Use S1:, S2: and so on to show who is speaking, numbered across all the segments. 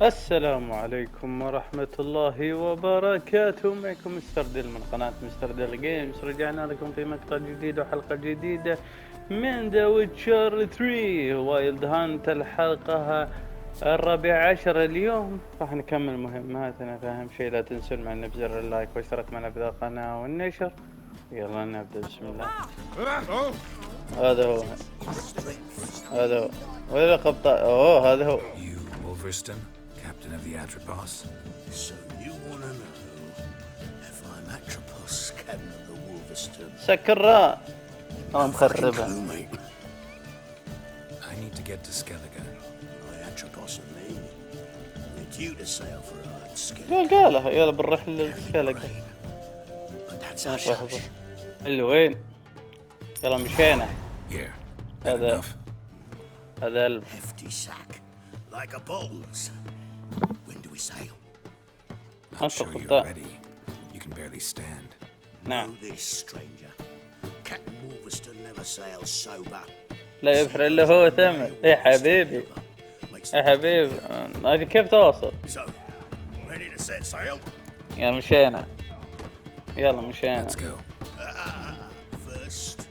S1: السلام عليكم ورحمة الله وبركاته. معكم مستر ديل من قناة مستر ديل جيمز. رجعنا لكم في مقطع جديد وحلقة جديدة من ذا ويتشر 3 وايلد هانت، الحلقة 14. اليوم راح نكمل مهماتنا، فأهم شيء لا تنسون معنا بزر اللايك واشتراك معنا في القناة والنشر. يلا نبدأ، بسم الله. هذا هو وين القبطان؟ اوه هذا هو.
S2: Wolverston, captain of the Atropos.
S3: So you want to know if I'm Atropos, captain of the Wolverston?
S1: سكران انا مخربها.
S3: Clue, mate.
S2: I need to get to Skellige.
S3: My Atropos and me. We're due to sail for a hard skip.
S1: قالها يلا بنروح للسكالك.
S3: But that's our shot.
S1: وين؟ يلا مشينا.
S2: Here.
S1: هذا
S2: Enough.
S1: هذا
S3: Hefty sack. Like a bull's. When do we sail?
S2: I'm sure you're ready. You can barely stand.
S1: نعم.
S3: Know this, stranger. Captain Wolverston never sails sober.
S1: لا يفرق الا هو ثمن. يا حبيبي يا حبيبي، هذه كيف توصل؟
S3: So, ready to set sail?
S1: يلا مشينا. يلا مشينا.
S2: Let's go.
S3: First,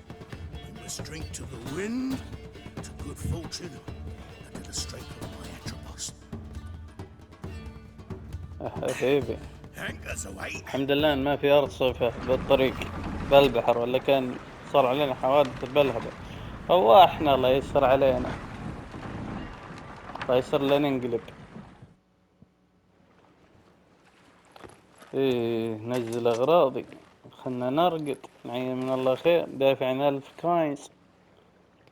S3: we must drink to the wind, to good fortune, and to the strength of my Atropos.
S1: يا حبيبي
S3: Anchors away.
S1: الحمد لله إن ما في أرض صفة بالطريق بالبحر، ولا كان صار علينا حوادث بالهبل. هو احنا الله يسر علينا، الله يسر لنا ننقلب. ايه نزل اغراضي، خلنا نرقد نعين من الله خير. دافع عن 1000 كوينز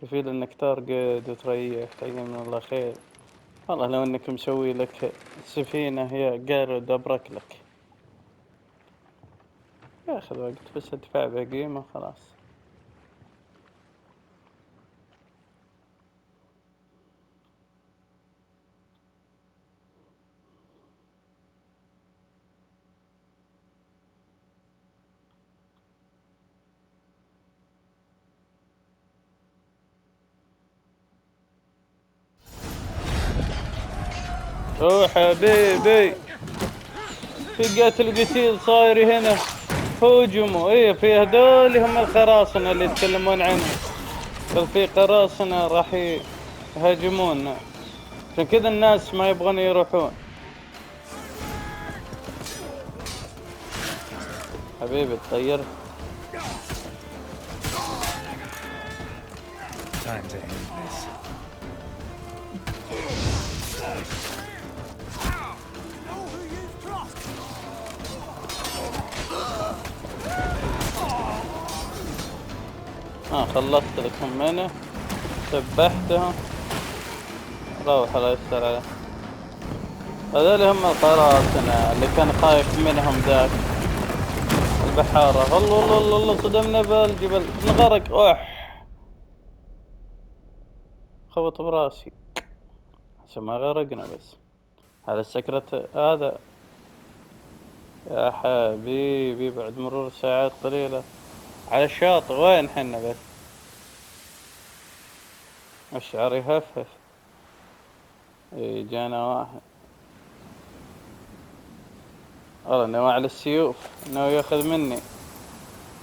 S1: كفيل انك ترقد وتريح، تعين من الله خير. والله لو انك مسوي لك سفينة يا قارد ابرك لك. ياخذ وقت بس ادفع به قيمة خلاص. اوه حبيبي، في قتل صاير هنا. هجموا. ايه في هذول هم القراصنة اللي يتكلمون عنهم. بل في قراصنة راح يهاجمونا، عشان كذا الناس ما يبغون يروحون. حبيبي تطير.
S2: Time to end this.
S1: خلصت لكم منه، سبحتهم. روح الله يستر عليه. هذول هم القراصنة اللي كان خايف منهم ذاك البحارة. الله الله الله، صدمنا بالجبل نغرق. خبط براسي عشان ما غرقنا. بس على السكرة هذا يا حبيبي بعد مرور ساعات قليلة على الشاطئ. وين حنا بس؟ الشعر يهفف. جانا واحد والله نوع على السيوف انه ياخذ مني.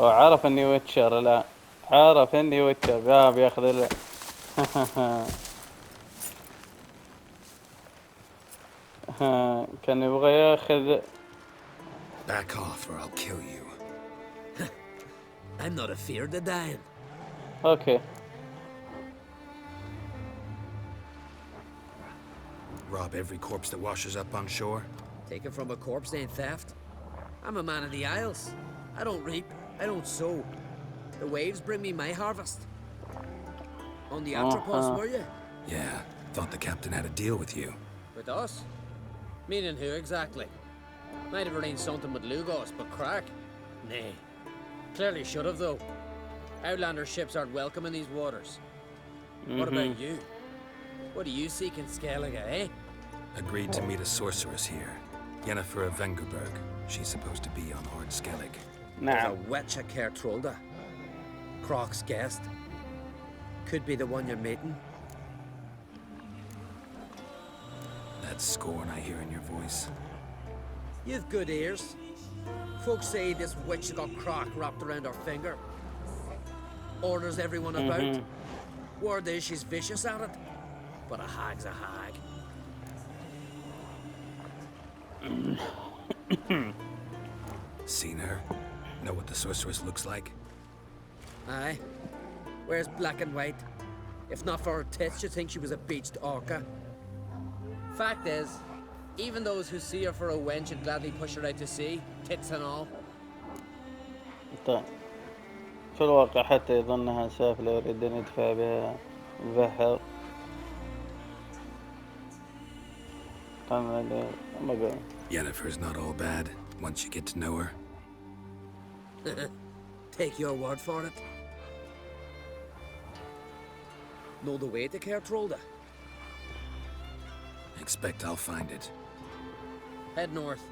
S1: هو عارف اني ويتشر الان، عارف اني ويتشر بياخذ ال كان يبغى ياخذ.
S2: Back off or I'll kill you.
S3: I'm not afeard of dying.
S1: اوكي.
S2: Rob every corpse that washes up on shore.
S4: Taken from a corpse ain't theft. I'm a man of the Isles. I don't reap, I don't sow. The waves bring me my harvest. On the Atropos, were you?
S2: Yeah, thought the captain had a deal with you.
S4: With us? Meaning who exactly? Might have arranged something with Lugos, but crack? Nay. Clearly should have, though. Outlander ships aren't welcome in these waters. What about you? What do you seek in Skellige, eh?
S2: Agreed to meet a sorceress here. Yennefer of Vengerberg. She's supposed to be on Hord Skellig.
S1: نعم.
S4: A Witcher3 Wild Croc's guest. Could be the one you're meeting.
S2: That that scorn I hear in your voice.
S4: You've good ears. Folks say this witch has got crock wrapped around her finger. Orders everyone about. Word is she's vicious at it. But a hag's a hag.
S2: Seen her? Know what the sorceress looks like?
S4: Aye. Wears black and white. If not for her tits, you'd think she was a beached orca. Fact is, even those who see her for a wench would gladly push her out to sea, tits and all.
S1: طيب في الواقع حتى يظنها سافلة يريد أن يدفع بها البحر.
S2: Yennefer's not all bad once you get to know her.
S4: Take your word for it. Know the way to Kertrolda?
S2: Expect I'll find it.
S4: Head north.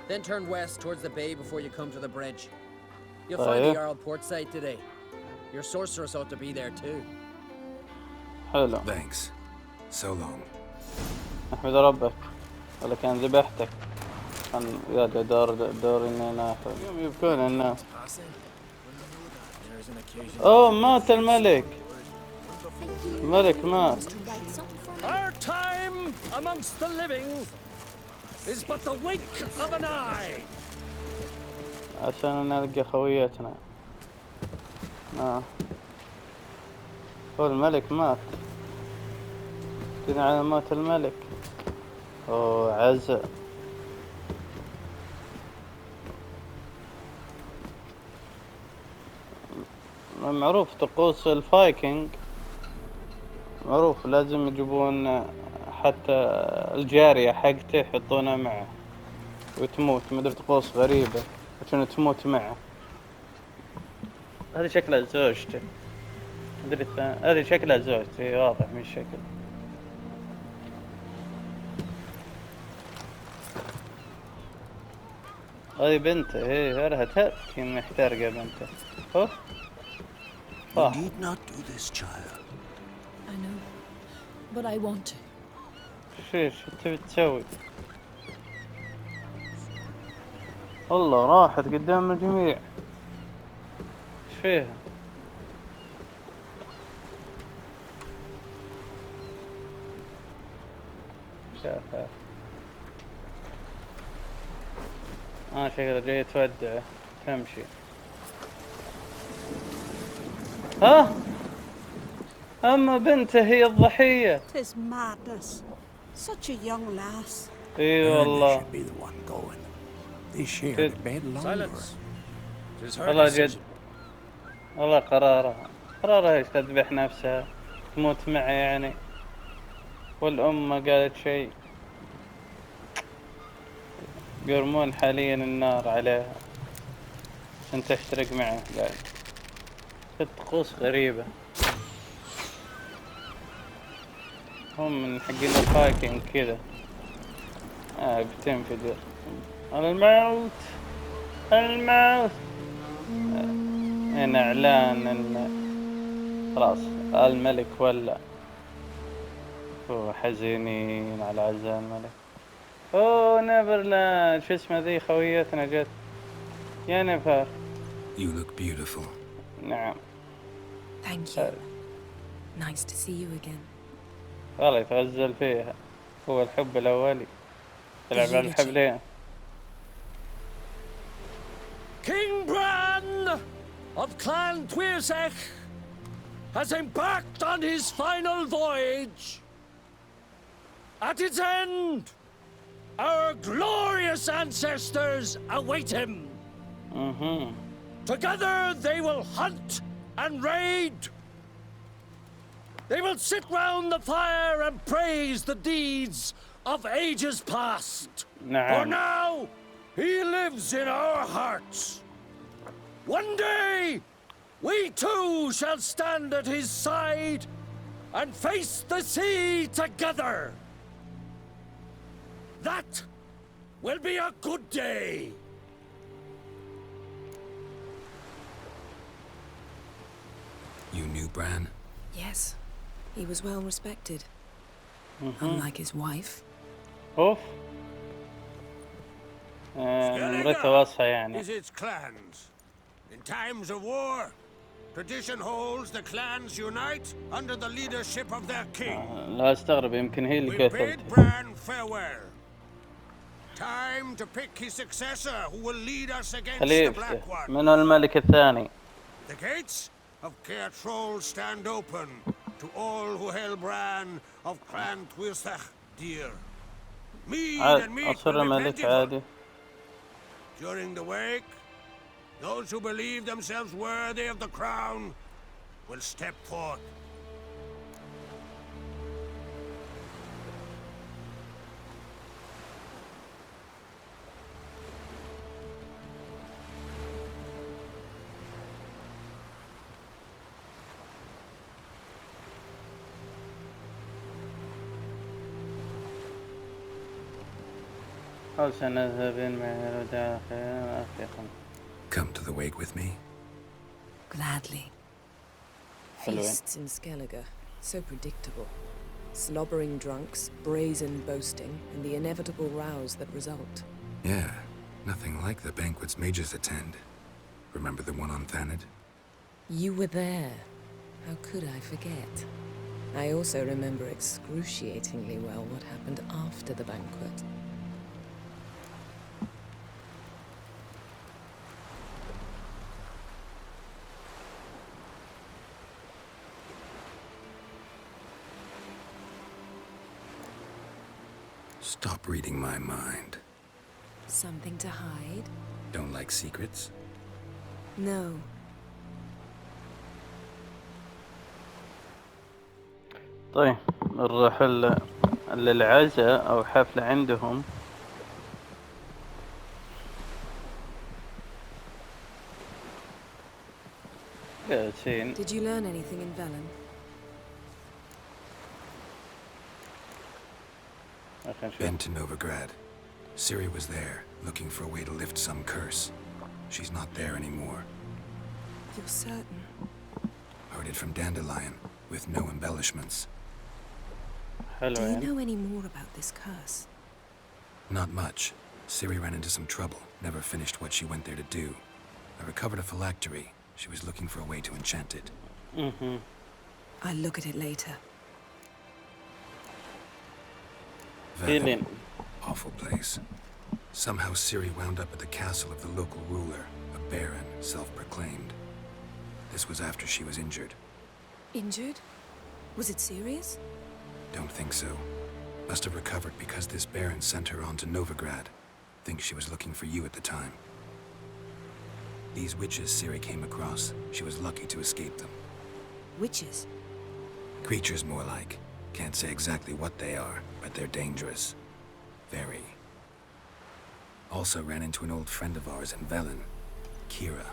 S4: Then turn west towards the bay before you come to the bridge. You'll find the Jarl port site today. Your sorceress ought to be there too.
S1: حلو.
S2: Thanks. So long.
S1: احمد ربك. ولا كان ذبحتك. كان يا دور إني ناخذ. يبكون الناس. أوه مات الملك. الملك مات.
S3: Our time amongst the living is but the wink of an eye.
S1: عشان نلقى خويتنا. هو الملك مات. كنا على موت الملك. أوه عزة. معروف طقوس الفايكنج معروف لازم يجيبون حتى الجارية حقته يحطونها معه وتموت مدري طقوس غريبة عشان تموت معه. هذه شكلها زوجته. هذه شكلها زوجته واضح من الشكل. هذه بنته هي لها تبكي محترقة بنته. أوه.
S3: You need not do this, child.
S5: I know, but I want to.
S1: شو تبي تسوي؟ والله راحت قدام الجميع. ايش فيها؟ شافها. شكلها جاية تودع تمشي. ها؟ أما بنته هي الضحية.
S6: 'Tis madness. Such a young lass.
S1: اي والله.
S3: Should be the one going. They shared a bed longer.
S4: Silence. Tis her
S1: والله جد.
S4: decision.
S1: والله قرارها ايش تذبح نفسها تموت معه يعني. والأم ما قالت شيء. يرمون حاليا النار عليها عشان تشترك معه قاعد. طقوس غريبة. هم من حقين الفايكنج كذا. بتنفجر. الموت. هنا اعلان ان خلاص الملك ولا. حزينين على عزاء الملك. اوه نيفرلاند شو اسمه ذي خويتنا جت. ينفر.
S2: You look beautiful.
S1: نعم.
S5: Thank you. Nice to see you again.
S1: والله يتغزل فيها. هو الحب الأولي. تلعب على الحبلين.
S3: King Bran of Clan Twirsech has embarked on his final voyage. At its end, our glorious ancestors await him. Together they will hunt and raid. They will sit round the fire and praise the deeds of ages past. For now, he lives in our hearts. One day, we too shall stand at his side and face the sea together. That will be a good day.
S2: You knew Bran?
S5: Yes, he was well respected. Unlike his wife,
S1: اوف. مرته واضحة يعني.
S3: is its clans. In times of war, tradition holds the clans unite under the leadership of their king.
S1: لا استغرب يمكن هي اللي
S3: We'll
S1: قتلت.
S3: bid Bran farewell. Time to pick his successor who will lead us against the
S1: خليفته
S3: Black One.
S1: من الملك الثاني.
S3: The gates of Caer Troll stand open to all who hail Bran of Clan Twisach dear. Mead and meat
S1: أصر
S3: will be
S1: ملك
S3: plentiful.
S1: عادي.
S3: During the wake, those who believe themselves worthy of the crown will step forth.
S1: أو سنذهب معي داخل أفريقيا.
S2: Come to the wake with me?
S5: Gladly. Feasts in Skellige, so predictable. Slobbering drunks, brazen boasting, and the inevitable rows that result.
S2: Yeah, nothing like the banquets mages attend. Remember the one on Thanedd?
S5: You were there. How could I forget? I also remember excruciatingly well what happened after the banquet.
S2: Stop reading my mind.
S5: Something to hide?
S2: Don't like secrets?
S5: No.
S1: طيب نروح للعزاء أو حفلة عندهم. جالسين.
S5: Did you learn anything in Velen?
S2: Been to Novigrad. Ciri was there, looking for a way to lift some curse. She's not there anymore.
S5: You're certain?
S2: Heard it from Dandelion, with no embellishments.
S5: Do you know any more about this curse?
S2: Not much. Ciri ran into some trouble, never finished what she went there to do. I recovered a phylactery. She was looking for a way to enchant it.
S5: I'll look at it later.
S2: Velen. Awful place. Somehow Ciri wound up at the castle of the local ruler, a baron, self-proclaimed. This was after she was injured.
S5: Injured? Was it serious?
S2: Don't think so. Must have recovered because this baron sent her on to Novigrad. Think she was looking for you at the time. These witches Ciri came across, she was lucky to escape them.
S5: Witches?
S2: Creatures more like. Can't say exactly what they are, but they're dangerous. Very. Also ran into an old friend of ours in Velen, Kira.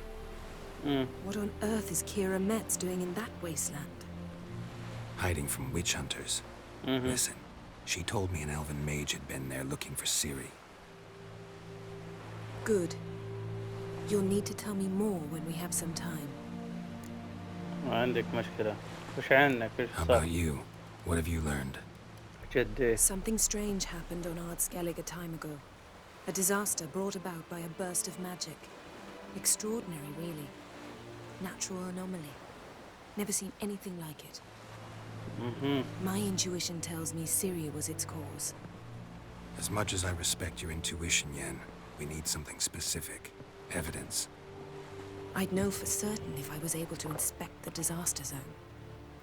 S5: What on earth is Kira Metz doing in that wasteland?
S2: Hiding from witch hunters. Listen, she told me an elven mage had been there looking for Ciri.
S5: Good. You'll need to tell me more when we have some time.
S1: عندك مشكلة. وش عنك؟ وش
S2: How
S1: صار؟
S2: about you? What have you learned?
S1: جدي.
S5: Something strange happened on Ard Skellig a time ago. A disaster brought about by a burst of magic. Extraordinary, really. Natural anomaly. Never seen anything like it. My intuition tells me Syria was its cause.
S2: As much as I respect your intuition, Yen, we need something specific. Evidence.
S5: I'd know for certain if I was able to inspect the disaster zone.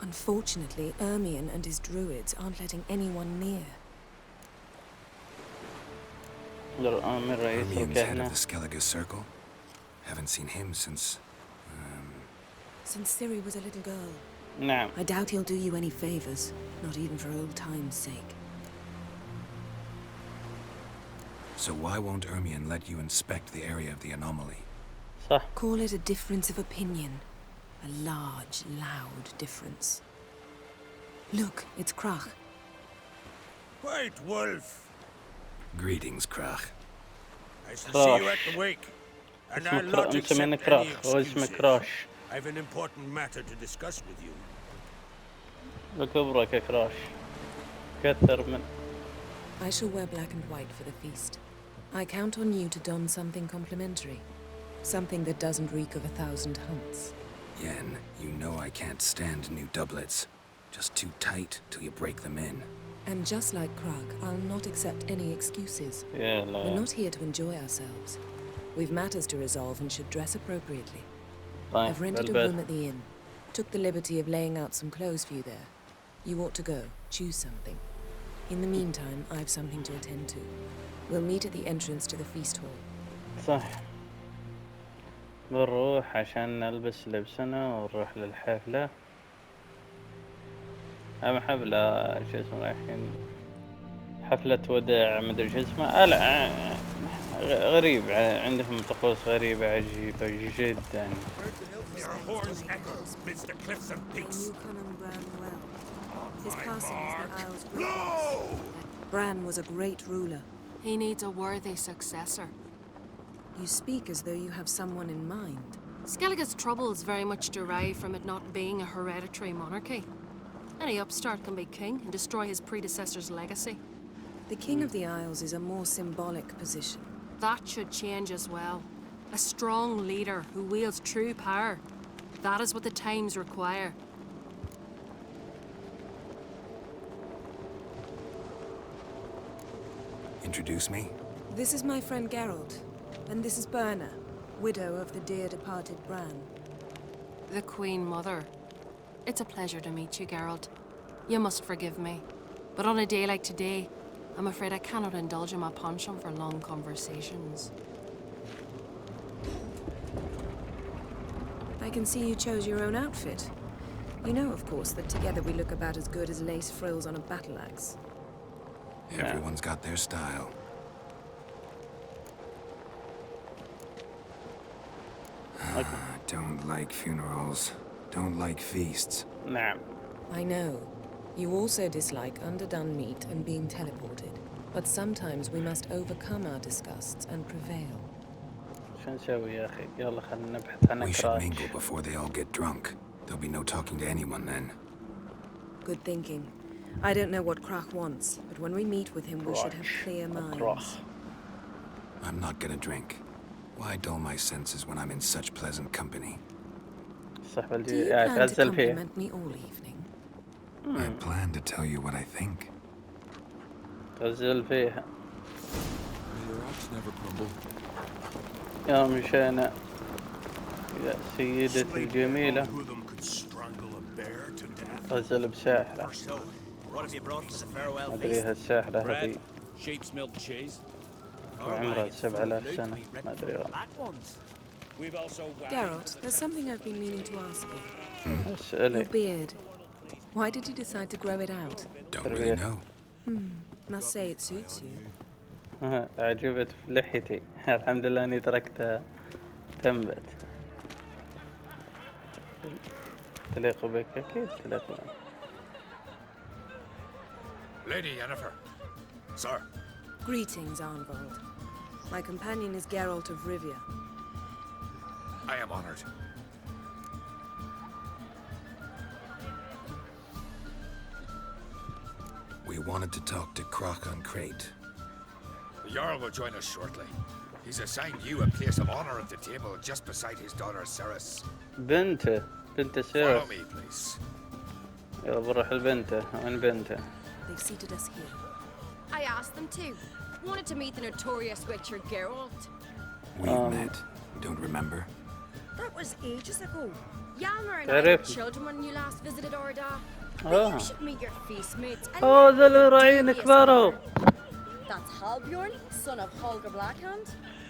S5: Unfortunately, Ermion and his druids aren't letting anyone near.
S2: Ermion's head of the Skellige Circle? Haven't seen him since...
S5: Since Ciri was a little girl.
S1: نعم.
S5: I doubt he'll do you any favors, not even for old time's sake.
S2: So why won't Ermion let you inspect the area of the anomaly?
S1: صح.
S5: Call it a difference of opinion. A large, loud difference. Look, it's Krach.
S3: White Wolf.
S2: Greetings, Krach.
S3: I shall see you at the wake. And I'll not accept any excuses. I have an important matter to discuss with you.
S1: بكبرك يا كراش. كثر من
S5: I shall wear black and white for the feast. I count on you to don something complimentary. Something that doesn't reek of 1,000 hunts.
S2: Yen, you know I can't stand new doublets. Just too tight till you break them in.
S5: And just like Krug, I'll not accept any excuses.
S1: Yeah,
S5: We're not here to enjoy ourselves. We've matters to resolve and should dress appropriately.
S1: طيب
S5: I've rented a room at the inn. Took the liberty of laying out some clothes for you there. You ought to go. Choose something. In the meantime, I've something to attend to. We'll meet at the entrance to the feast hall.
S1: صح. بنروح عشان نلبس لبسنا ونروح للحفلة. أهم حفلة شو اسمه رايحين حفلة وداع مدري شو اسمه. لا غريب، عندهم طقوس غريبة عجيبة جدا.
S5: His castle is the Isle's greatest. Bran was a great ruler.
S7: He needs a worthy successor.
S5: You speak as though you have someone in mind.
S7: Skellige's troubles very much derive from it not being a hereditary monarchy. Any upstart can be king and destroy his predecessor's legacy.
S5: The King of the Isles is a more symbolic position.
S7: That should change as well. A strong leader who wields true power. That is what the times require.
S2: Introduce me?
S5: This is my friend Geralt, and this is Birna, widow of the dear departed Bran.
S7: The Queen Mother. It's a pleasure to meet you, Geralt. You must forgive me. But on a day like today, I'm afraid I cannot indulge in my penchant for long conversations.
S5: I can see you chose your own outfit. You know, of course, that together we look about as good as lace frills on a battle axe.
S2: Everyone's got their style. Don't like funerals. Don't like feasts.
S1: نعم.
S5: I know. You also dislike underdone meat and being teleported. But sometimes we must overcome our disgusts and prevail.
S1: شو نسوي يا أخي؟ يلا خلينا نبحث عن
S2: We should
S1: كراش.
S2: mingle before they all get drunk. There'll be no talking to anyone then.
S5: Good thinking. I don't know what Krach wants, but when we meet with him, we should have clear minds.
S2: I'm not gonna drink. Why dull my senses when I'm in such pleasant company?
S5: Do you plan to compliment me all evening?
S2: I plan to tell you what I think.
S1: غزل فيها.
S3: Your rocks never crumble.
S1: يا مشينا يا سيدتي الجميلة. غزل بساحرة. أدري هالساحرة هذي وعمرها 7000 سنة ما أدري والله.
S5: Geralt, there's something I've been meaning to ask you. Your
S1: اسألي.
S5: beard. Why did you decide to grow it out?
S2: Don't really know.
S5: Must say it suits you.
S1: عجبت في لحيتي. الحمد لله اني تركتها تنبت. تليق بك اكيد تليق بك.
S3: Lady Yennefer. Sir.
S5: Greetings, Arnvold. My companion is Geralt of Rivia.
S3: I am honored.
S2: We wanted to talk to Croc on Crate.
S3: The Jarl will join us shortly. He's assigned you a place of honor at the table just beside his daughter Ceres.
S1: بنته
S3: Follow
S1: سيرس.
S3: me, please.
S1: يلا بنروح لبنته. وين بنته؟
S5: They've seated us here.
S8: I asked them to. Wanted to meet the notorious Witcher Geralt.
S2: We've met. Don't remember?
S8: That was ages ago. Yalmer and I
S1: تعرف.
S8: were children when you last visited Orda. But
S1: Oh.
S8: you should meet your feast mates. and
S1: Oh,
S8: learn
S1: ذا اللي
S8: the
S1: راعين
S8: dubious
S1: كبروا.
S8: honor. That's Halbjorn, son of Holger Blackhand.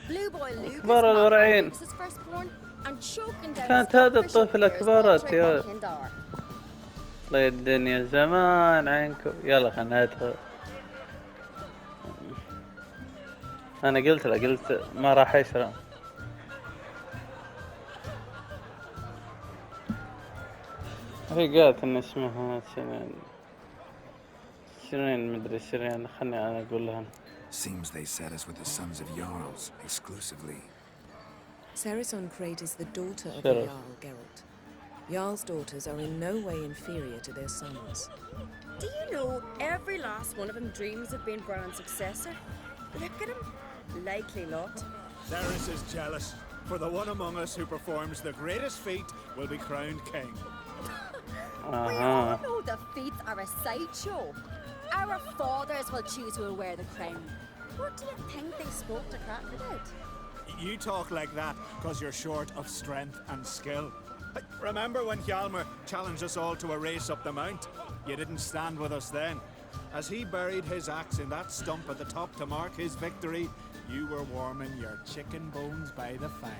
S8: Blue Boy Lucas,
S1: كبروا الورعين.
S8: Lucas's firstborn, and choking down
S1: كانت
S8: his
S1: هذه
S8: Bishop
S1: الطفلة
S8: Pierce
S1: كبرت
S8: Walter
S1: يا
S8: Buckendar.
S1: الله الدنيا زمان عنكم. يلا خلنا ندخل. انا قلت له قلت ما راح يشرب. هي قالت ان اسمها سيرين مدري سيرين. خلني انا اقول لها.
S2: Seems they set us with the sons of Jarls exclusively.
S5: Ceres on Crate is the daughter of the
S1: Ceres.
S5: Jarl, Geralt. Jarl's daughters are in no way inferior to their sons.
S8: Do you know every last one of them dreams of being Bran's successor? Look at him. Likely lot.
S9: Varys is jealous, for the one among us who performs the greatest feat will be crowned king.
S8: We all know the feats are a sideshow. Our fathers will choose who will wear the crown. What do you think they spoke to Crackle about?
S9: You talk like that because you're short of strength and skill. Remember when Hjalmar challenged us all to a race up the mount? You didn't stand with us then. As he buried his axe in that stump at the top to mark his victory, you were warming your chicken bones by the fire.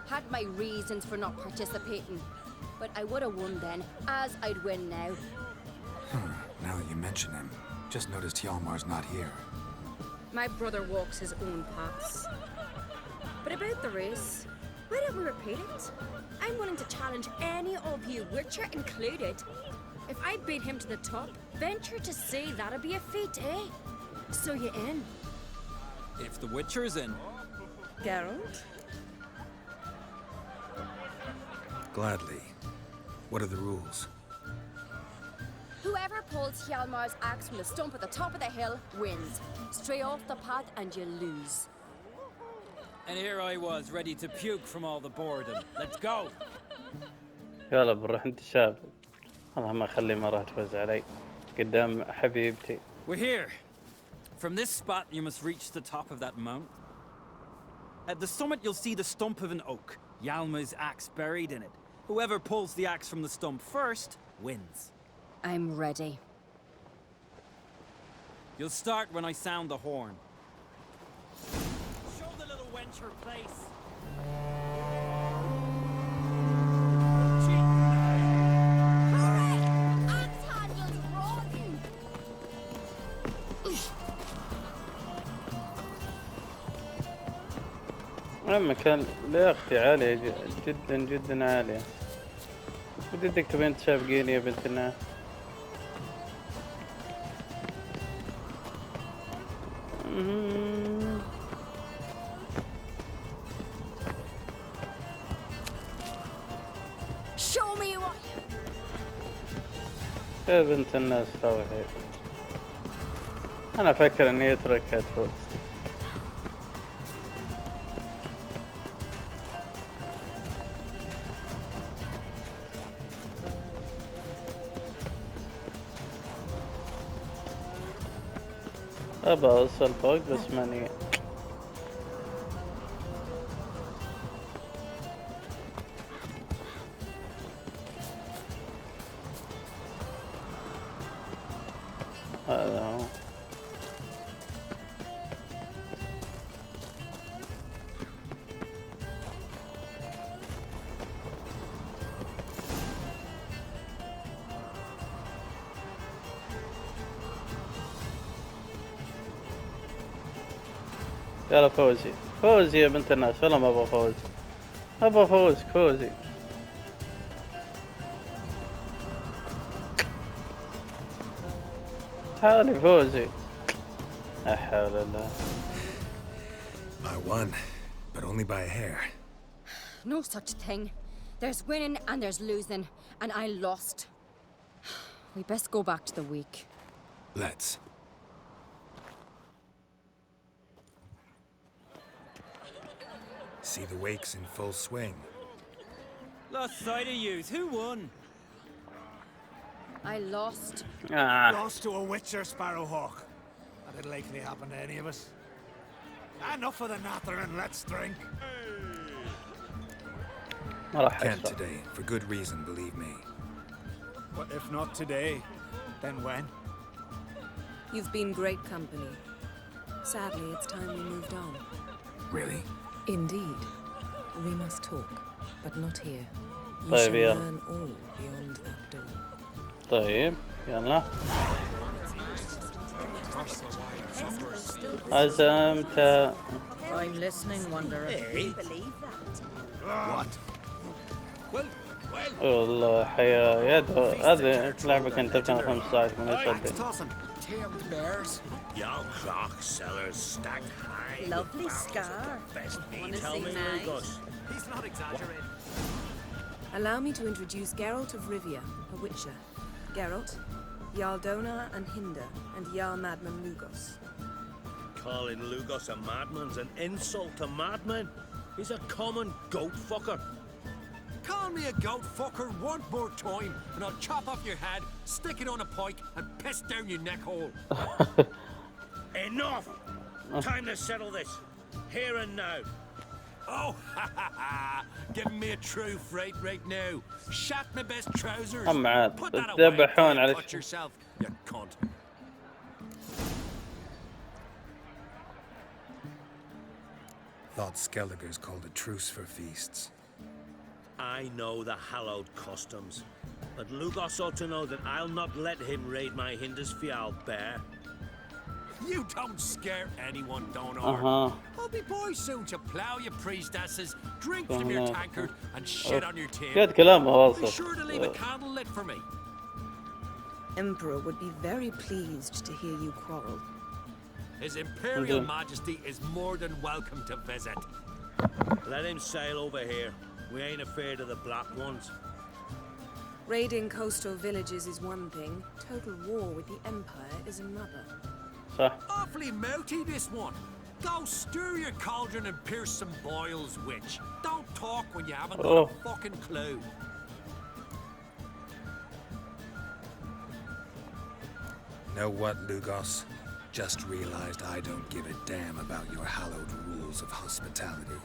S8: Had my reasons for not participating, but I would have won then, as I'd win now.
S2: Now that you mention him, just noticed Hjalmar's not here.
S8: My brother walks his own paths. But about the race, why don't we repeat it? I'm willing to challenge any of you, Witcher included. If I beat him to the top, venture to say that'd be a feat, eh? So you in?
S10: If the Witcher's in.
S8: Geralt?
S2: Gladly. What are the rules?
S8: Whoever pulls Hjalmar's axe from the stump at the top of the hill wins. Stray off the path and you lose.
S10: And here I was, ready to puke from all the boredom. Let's go!
S1: يلا بنروح نتشابك. والله ما اخلي مرة تفوز علي قدام حبيبتي.
S10: We're here. From this spot, you must reach the top of that mount. At the summit, you'll see the stump of an oak. Hjalmar's axe buried in it. Whoever pulls the axe from the stump first, wins.
S8: I'm ready.
S10: You'll start when I sound the horn. Show the little wench her place.
S1: المكان لياقتي عالية جدا جدا عالية. بدك تبين تسابقيني يا بنت الناس.
S8: Show me what.
S1: يا بنت الناس توحيد. أنا أفكر إني أتركها تفوز. أبى أوصل فوق بس ماني. هذا هو. يلا فوزي فوزي يا بنت الناس. والله ما ابغى فوز. ابغى فوز فوزي. حالي فوزي. لا حول الله.
S2: I won, but only by a hair.
S8: No such thing. There's winning and there's losing, and I lost. We best go back to the week.
S2: Let's. See the wakes in full swing.
S10: Lost sight of yous. Who won?
S8: I lost.
S9: Lost to a Witcher Sparrowhawk. That'd likely happen to any of us. Enough of the natter and let's drink.
S2: Can't today, for good reason, believe me.
S9: But if not today, then when?
S5: You've been great company. Sadly, it's time we moved on.
S2: Really?
S5: Indeed. We must talk, but not here. You
S1: طيب
S5: shall
S1: يلا.
S5: learn all beyond that door.
S1: طيب يلا. عزمت.
S11: I'm listening, Wanderer.
S9: What?
S1: والله حياة يد. هذه لعبة كنت تفهم 15 من يصدق.
S3: Tamed bears. Young clock sellers stack high.
S11: Lovely scar.
S3: Best
S11: Wanna
S3: meat.
S11: see mine?
S3: He's not exaggerating.
S5: Allow me to introduce Geralt of Rivia, a Witcher. Geralt, Jarl Donar and Hinder, and Jarl Madman Lugos.
S3: Calling Lugos a madman's an insult to madmen. He's a common goat fucker.
S12: Call me a goat fucker one more time, and I'll chop off your head, stick it on a pike, and piss down your neck hole.
S3: Enough! Time to settle this. Here and now.
S12: Oh, ha ha ha! Giving me a true fright right now. Shat my best trousers.
S1: هم عاد
S12: Put that away.
S1: تذبحون على
S12: Touch yourself, you cunt.
S2: Thought Skelliger's called a truce for feasts.
S3: I know the hallowed customs, but Lugos ought to know that I'll not let him raid my Hinders bear.
S12: You don't scare anyone, Donar. I'll be boys soon to plough your priestesses, drink from your tankard, and shit on your table.
S1: قد كلامه
S12: Be
S1: واصل.
S12: sure to leave a candle lit for me.
S5: Emperor would be very pleased to hear you quarrel.
S12: His Imperial Majesty is more than welcome to visit.
S3: Let him sail over here. We ain't afraid of the black ones.
S5: Raiding coastal villages is one thing. Total war with the Empire is another.
S1: صح.
S12: Awfully mouty, this one. Go stir your cauldron and pierce some boils, witch. Don't talk when you haven't got a fucking clue.
S2: Know what, Lugos? Just realized I don't give a damn about your hallowed rules of hospitality.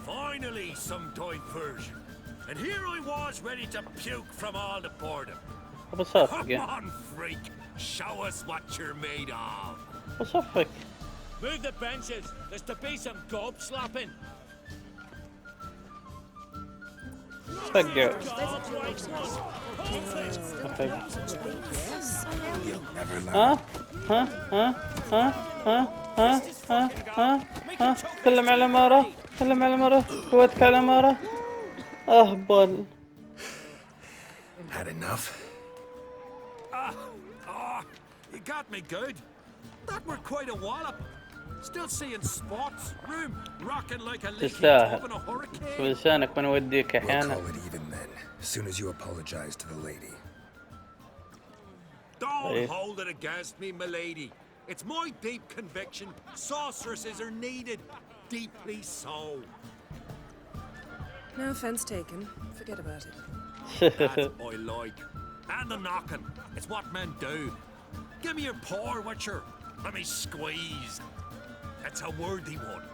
S12: Finally, some diversion. And here I was ready to puke from all the boredom.
S1: بصفق
S12: Come on, freak. Show us what you're made of.
S1: بصفق.
S3: Move the benches. There's to be some gob slapping.
S1: فقع. ها ها ها ها ها ها ها ها تكلم على مرة تكلم على مرة قوتك على مرة أهبل.
S2: Had enough?
S12: You got me good. That were quite a wallop. Still seeing spots, room rocking like a leaky tub in a hurricane.
S1: ولسانك من وديك
S2: We'll
S1: أحيانا.
S2: call it even then, as soon as you apologize to the lady.
S12: Don't hold it against me, milady. It's my deep conviction sorceresses are needed. Deeply so.
S5: No offense taken. Forget about it.
S12: That's I like. And the knocking. It's what men do. Give me your paw, Witcher. Let me squeeze. It's a worthy one.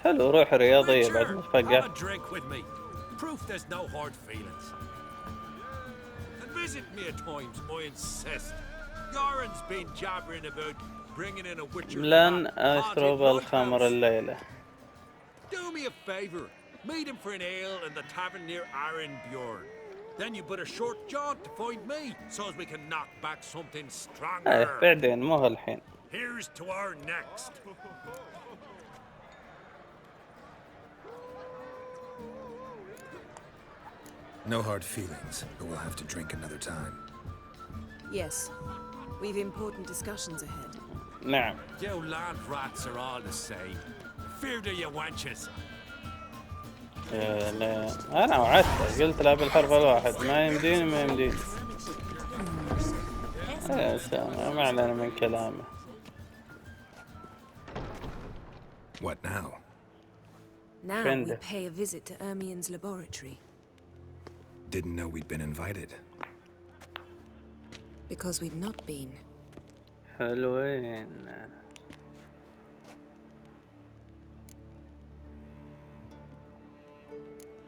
S1: حلو روح رياضية بعد ما
S12: Have
S1: تفقع.
S12: a drink with me. Proof there's no hard feelings. And visit me at times, I insist. Goran's been jabbering about bringing in a Witcher.
S1: لن أشرب الخمر الليلة.
S12: Do me a favor. Meet him for an ale in the tavern near Arenbjorn. Then you put a short jaunt to find me, so as we can knock back something stronger.
S1: بعدين مو هالحين.
S12: Here's to our next.
S2: No hard feelings, but we'll have to drink another time.
S5: Yes. We've important discussions ahead.
S1: نعم.
S12: You land rats are all the same. Fear to you wenches.
S1: لا أنا وعدته قلت له بالحرف الواحد ما يمديني ما يمديني. ما علينا من كلامه.
S2: What now?
S5: Now we pay a visit to Ermien's laboratory.
S2: Didn't know we'd been invited.
S5: Because we've not been.
S1: حلوين.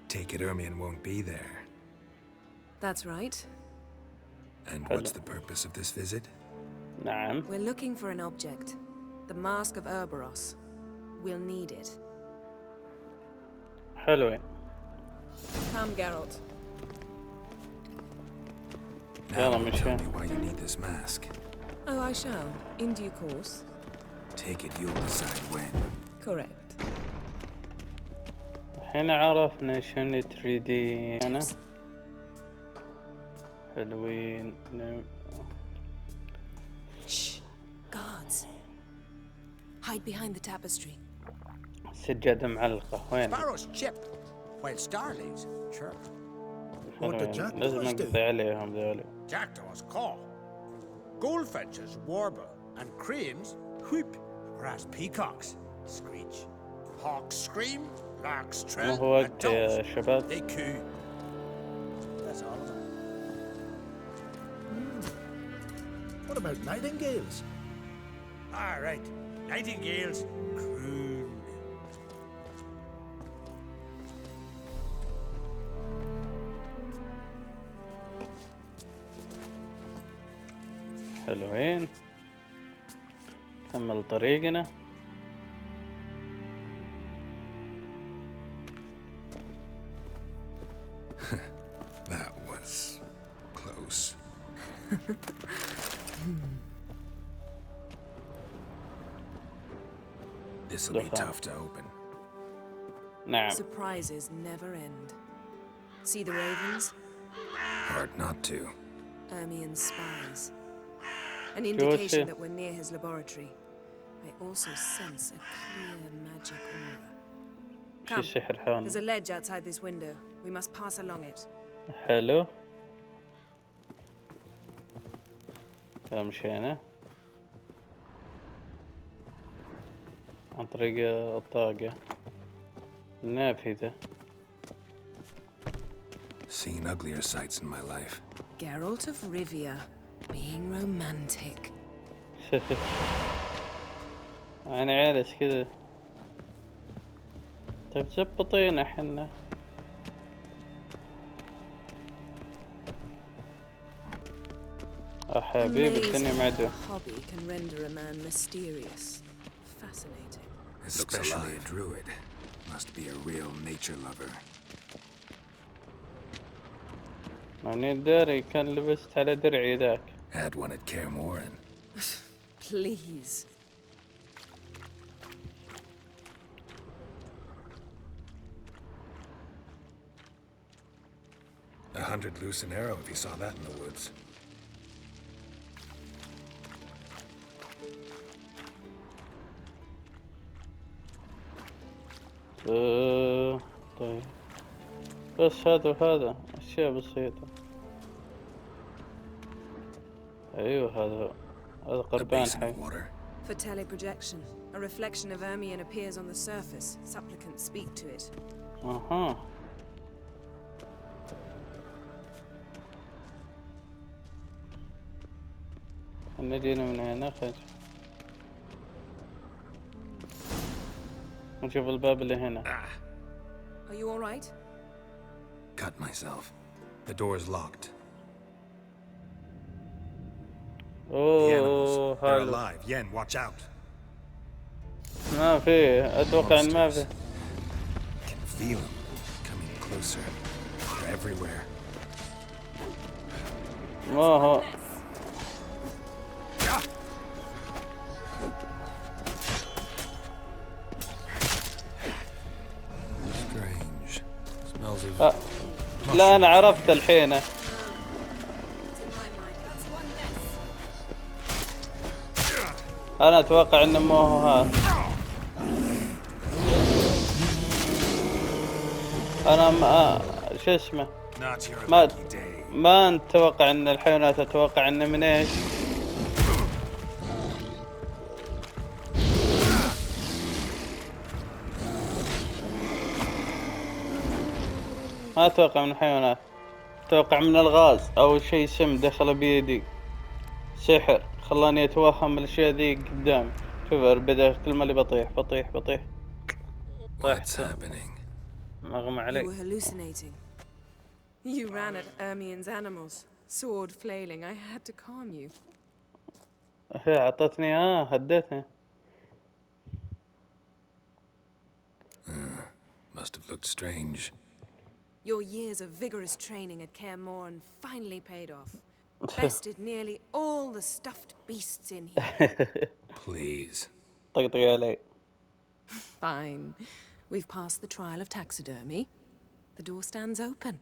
S2: Take it Ermien won't be there.
S5: That's right.
S2: And what's the purpose of this visit?
S1: نعم.
S5: We're looking for an object. The Mask of Urboros. We'll need it.
S1: حلوين.
S5: Come, Geralt.
S2: Now tell me why you need this mask.
S5: Oh, I shall. In due course.
S2: Take it you'll decide when.
S5: Correct.
S1: الحين عرفنا شنو تريدين أنا. حلوين.
S5: Shh. Guards. Hide behind the tapestry.
S1: سجادة معلقة وين؟
S3: Sparrow's chip. while starlings chirp.
S1: لازم نقضي عليهم ذولي.
S3: Jackdaws caw, goldfinches warble, and cranes whoop, whereas peacocks screech. Hawks scream, larks
S1: مو
S3: trill,
S1: هو
S3: and
S1: وقت يا
S3: doves
S1: شباب؟
S3: they coo. That's all of them.
S13: What about nightingales?
S3: Ah, right. Nightingales croon.
S1: حلوين. كمل طريقنا.
S2: That was close. This'll be tough to open.
S1: نعم.
S5: Surprises never end. See the ravens?
S2: Hard not to.
S5: Ermien's spies. An indication that we're near his laboratory. I also sense a clear magic aura. Come, there's a ledge outside this window. We must pass along it.
S1: حلو. مشينا عن طريق الطاقة النافذة.
S2: Seen uglier sights in my life.
S5: Geralt of Rivia, being romantic.
S1: أنا عارس كذا. طيب زبطينا حنا. حبيبي الدنيا معدو.
S5: Hobby can render a man mysterious, fascinating.
S2: Especially a druid. Must be a real nature lover.
S1: ماني داري كان لبست على درعي ذاك.
S2: Had one at Kaer Morhen.
S5: Please.
S2: $100 loose an arrow if you saw that in the woods.
S1: طيب بس هذا وهذا أشياء بسيطة. أيوه هذا قربان حي.
S5: For teleprojection, a reflection of Ermion appears on the surface. Supplicants speak to it.
S1: أها. نجينا من هنا خش. نشوف الباب اللي هنا.
S5: Are you all right?
S2: Cut myself. The door's locked.
S1: اوه
S2: They're alive. Yen, watch out.
S1: ما في اتوقع ان ما في.
S2: Can feel them coming closer. They're everywhere.
S1: ما هو
S2: Strange. Smells of
S1: لا انا عرفت الحين. انا اتوقع انه مو هو هذا. انا ما شو اسمه ما اتوقع ان الحيوانات، اتوقع انه من ايش. ما اتوقع من الحيوانات، اتوقع من الغاز او شيء سم دخل بيدي. سحر خلاني اتوهم الاشياء ذي قدام. شوف بدأ كل ما لي بطيح.
S2: What's happening?
S1: مغمى علي.
S5: You were hallucinating. You ran at Ermion's animals, sword flailing. I had to calm you.
S1: هي عطتني هدتني.
S2: Must have looked strange.
S5: Your years of vigorous training at Kaer Morhen finally paid off. Bested nearly all the stuffed beasts in here.
S2: Please.
S1: طقطقي علي.
S5: Fine. We've passed the trial of taxidermy. The door stands open.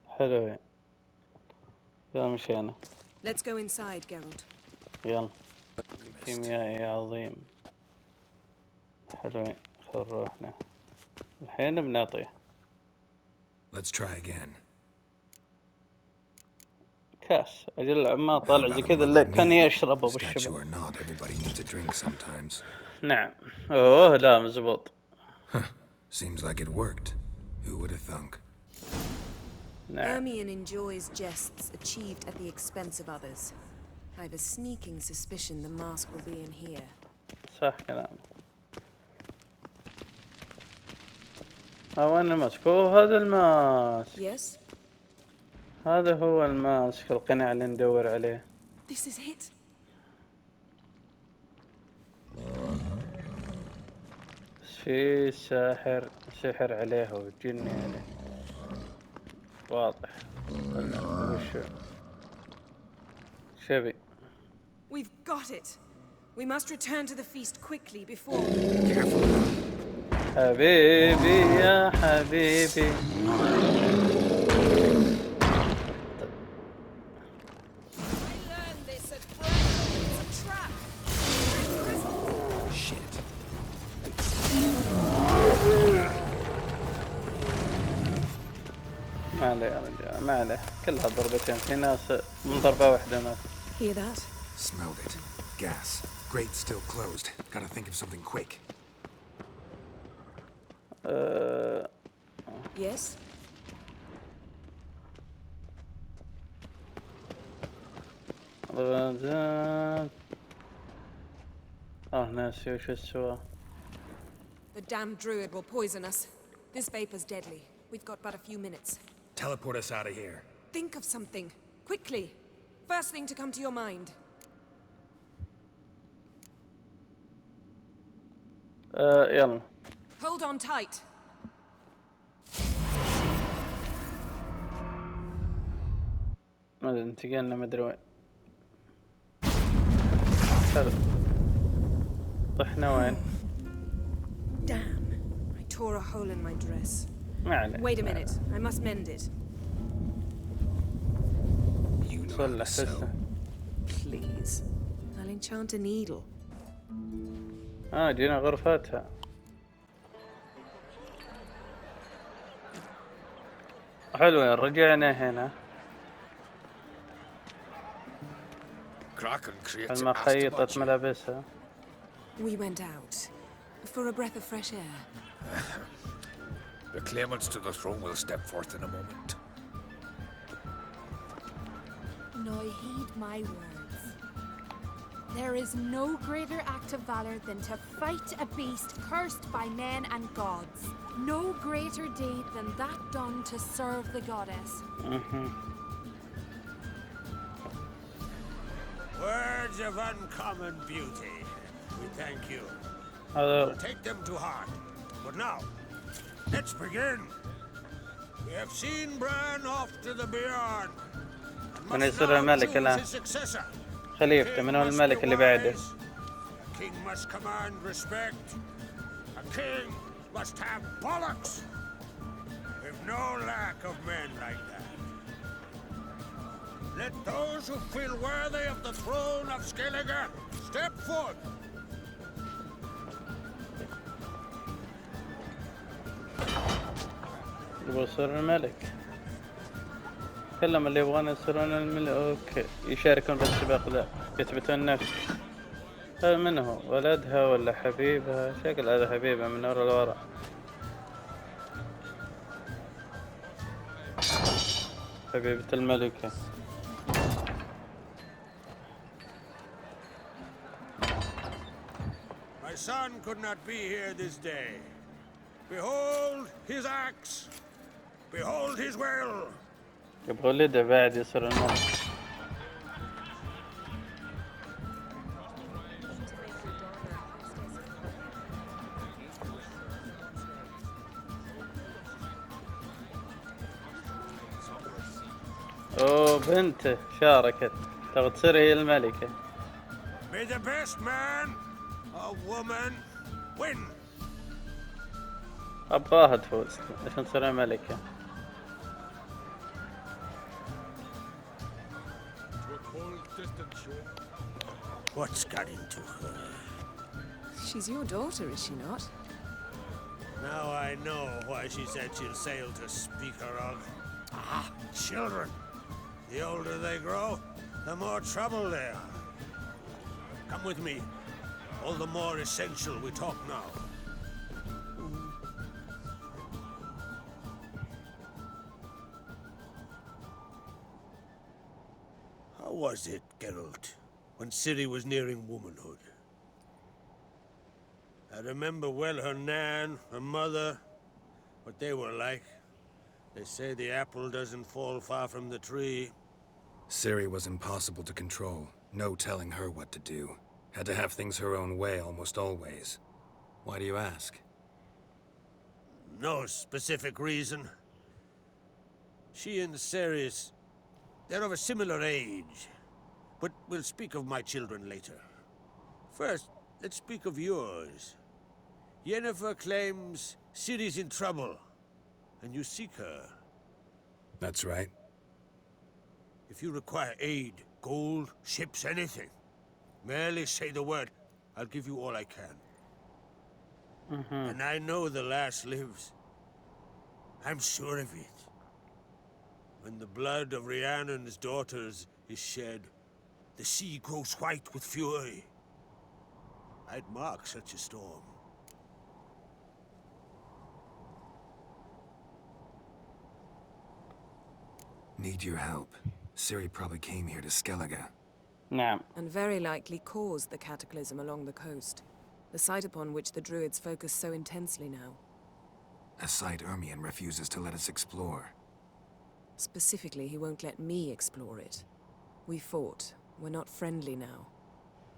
S1: حلوين. يلا مشينا.
S5: Let's go inside, Geralt.
S1: يلا. كيميائي عظيم. حلوين. خل نروحنا. الحين بنعطيه.
S2: Let's try again.
S1: كاس أجل عما
S2: How
S1: طالع
S2: about
S1: زي
S2: a
S1: كذا
S2: mug
S1: اللي
S2: of
S1: كان
S2: mead?
S1: يشربه
S2: Statue
S1: بالشباب.
S2: or not, everybody needs a drink sometimes.
S1: نعم. أوه لا مزبوط.
S2: Seems like it worked. Who would have thunk?
S5: Ermion enjoys jests achieved at the expense of others. I have a sneaking suspicion the mask will be in here.
S1: صح كلام. وين الماسك؟ أوه هذا الماسك.
S5: Yes?
S1: هذا هو الماسك القناع اللي ندور عليه.
S5: This is it.
S1: في سحر عليه وجني عليه. واضح. وش شبي؟
S5: We've got it. We must return to the feast quickly before.
S1: حبيبي يا حبيبي. ما عليه يا رجال ما عليه كلها ضربتين في ناس من ضربة واحدة مات.
S5: Hear that?
S2: Smelled it. Gas. Grate still closed. Gotta think of something quick.
S5: Yes?
S1: ناسي وش السوا.
S5: The damned druid will poison us. This vapor's deadly. We've got but a few minutes.
S13: Teleport us out of here.
S5: Think of something. Quickly. First thing to come to your mind.
S1: يلا.
S5: Hold on tight.
S1: ما ادري انتقلنا ما ادري وين. حلو. طحنا وين؟
S5: Damn. I tore a hole in my dress.
S1: ما عليه.
S5: Wait a minute. I must mend it.
S1: صلح حسه.
S5: Please. I'll enchant a needle.
S1: جينا غرفتها. حلو رجعنا هنا. لما خيطت ملابسها.
S5: We went out for a breath of fresh air.
S12: The claimants to the throne will step forth in a moment.
S14: Now heed my words. There is no greater act of valor than to fight a beast cursed by men and gods. No greater deed than that done to serve the goddess.
S3: Words of uncommon beauty. We thank you. We'll take them to heart. But now, let's begin. We have seen Bran off to the beyond.
S1: من يصير الملك الآن؟ خليفته من هو الملك اللي بعده؟
S3: A king must command respect. A king must have bollocks. We've no lack of men like that. Let those who feel worthy of the throne of Skellige step forth.
S1: يبغى يصير الملك. كلهم اللي يبغون يصيرون الملك. اوكي يشاركون بالسباق ذا يثبتون نفسه. هذا من هو؟ ولدها ولا حبيبها؟ شكل هذا حبيبها من ورا لورا. حبيبة الملكة.
S3: My son could not be here this day. Behold his axe. Behold his will.
S1: يبغى ولده بعد يصير الملك. اوه بنته شاركت تبغى تصير هي الملكة.
S3: May the best man or woman win.
S1: ابغاها تفوز عشان تصير الملكة.
S3: What's got into her?
S5: She's your daughter, is she not?
S3: Now I know why she said she'll sail to speak her of. Ah, children. The older they grow, the more trouble they are. Come with me. All the more essential we talk now. How was it, Geralt, when Ciri was nearing womanhood? I remember well her nan, her mother, what they were like. They say the apple doesn't fall far from the tree.
S2: Ciri was impossible to control. No telling her what to do. Had to have things her own way almost always. Why do you ask?
S3: No specific reason. She and Ceres, they're of a similar age. But we'll speak of my children later. First, let's speak of yours. Yennefer claims Ciri's in trouble, and you seek her.
S2: That's right.
S3: If you require aid, gold, ships, anything, merely say the word. I'll give you all I can. And I know the lass lives. I'm sure of it. When the blood of Rhiannon's daughters is shed, the sea grows white with fury. I'd mark such a storm.
S2: Need your help. Ciri probably came here to Skellige.
S1: نعم.
S5: And very likely caused the cataclysm along the coast. The site upon which the druids focus so intensely now.
S2: A site Ermion refuses to let us explore.
S5: Specifically, he won't let me explore it. We fought. We're not friendly now.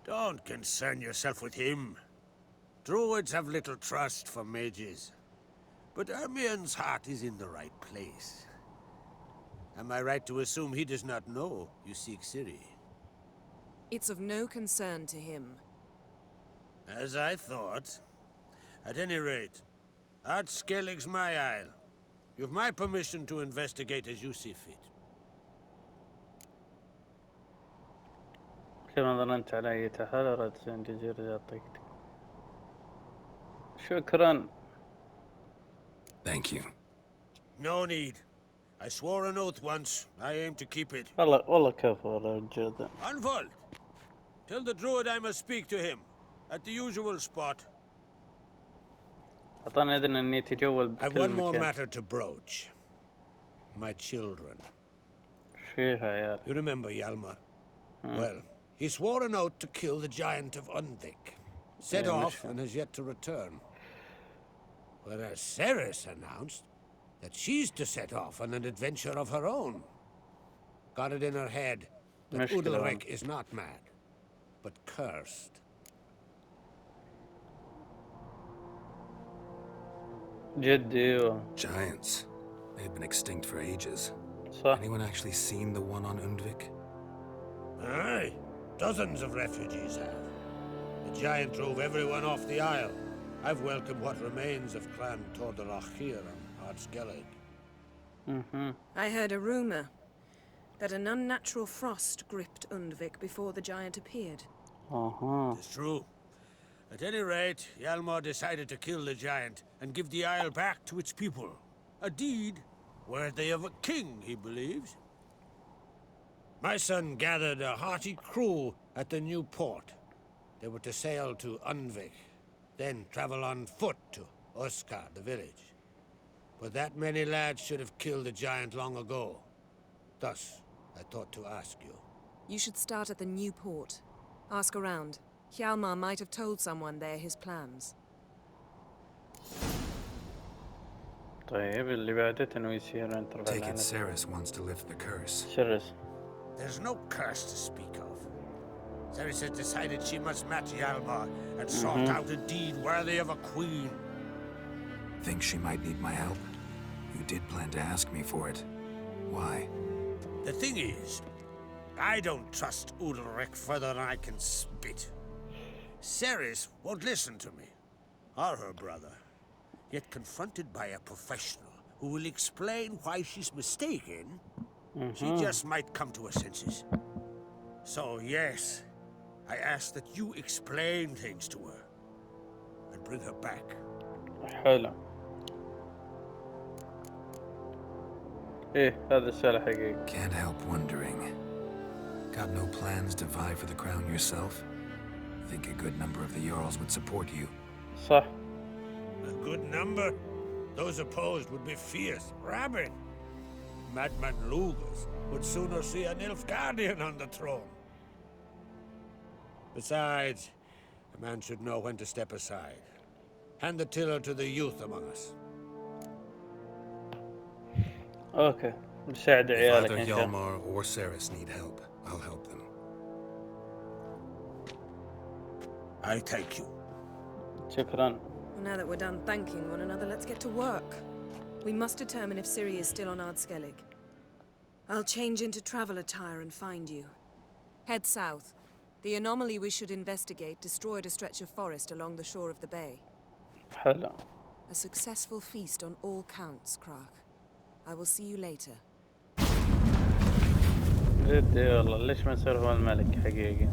S3: Don't concern yourself with him. Druids have little trust for mages. But Ermion's heart is in the right place. Am I right to assume he does not know you seek Ciri?
S5: It's of no concern to him.
S3: As I thought. At any rate, Ard Skellig's my isle. You've my permission to investigate as you see fit.
S1: كما ظننت على أي حال أردت أن تجير يعطيك. شكرا.
S2: Thank you.
S3: No need. I swore an oath once. I aim to keep it.
S1: والله كفو الرجال ده.
S3: Unfold. Tell the druid I must speak to him. At the usual spot.
S1: أعطاني إذن إني أتجول
S3: I've
S1: بكل
S3: one more
S1: مكان.
S3: matter to broach. My children.
S1: فيها يا.
S3: You remember Hjalmar? Well, he swore an oath to kill the giant of Undvik. Set
S1: Yeah,
S3: off
S1: mission.
S3: and has yet to return. Whereas Ceres announced that she's to set off on an adventure of her own. Got it in her head that
S1: مشكلة.
S3: Udalric is not mad, but cursed.
S1: جدي و.
S2: Giants. They've been extinct for ages.
S1: صح.
S2: Anyone actually seen the one on Undvik?
S3: Aye, dozens of refugees have. The giant drove everyone off the isle. I've welcomed what remains of Clan Tordarach here on Ard Skellig.
S5: I heard a rumor that an unnatural frost gripped Undvik before the giant appeared.
S3: It's true. At any rate, Hjalmar decided to kill the giant and give the isle back to its people. A deed worthy of a king, he believes. My son gathered a hearty crew at the new port. They were to sail to Undvik, then travel on foot to Oskar, the village. But that many lads should have killed the giant long ago. Thus, I thought to ask you.
S5: You should start at the new port. Ask around. Hjalmar might have told someone there his plans.
S1: طيب اللي بعده إنه يصير أنت
S2: Take it Ceres wants to lift the curse.
S1: Ceres.
S3: There's no curse to speak of. Ceres has decided she must match Hjalmar and sought out a deed worthy of a queen.
S2: Think she might need my help? You did plan to ask me for it. Why?
S3: The thing is, I don't trust Udalric further than I can spit. Ceres won't listen to me, or her brother. Yet confronted by a professional who will explain why she's mistaken, she just might come to her senses. So yes, I ask that you explain things to her and bring her back.
S1: حلو. إيه هذا السؤال حقيقي.
S2: Can't help wondering. Got no plans to vie for the crown yourself? Think a good number of the Jarls would support you.
S1: صح.
S12: A good number? Those opposed would be fierce, rabid. Madman Lugas would sooner see an Nilfgaardian on the throne. Besides, a man should know when to step aside. Hand the tiller to the youth among us.
S1: أوكي. مساعد
S2: If
S1: عيالك
S2: either
S1: إن شاء الله.
S2: Hjalmar or Ceres need help, I'll help them.
S12: I take you.
S1: شكرا.
S5: Well, now that we're done thanking one another, let's get to work. We must determine if Ciri is still on Ardskellig. I'll change into travel attire and find you. Head south. The anomaly we should investigate destroyed a stretch of forest along the shore of the bay.
S1: حلو.
S5: A successful feast on all counts, Krak. I will see you later.
S1: جد والله ليش ما يصير هو الملك حقيقي؟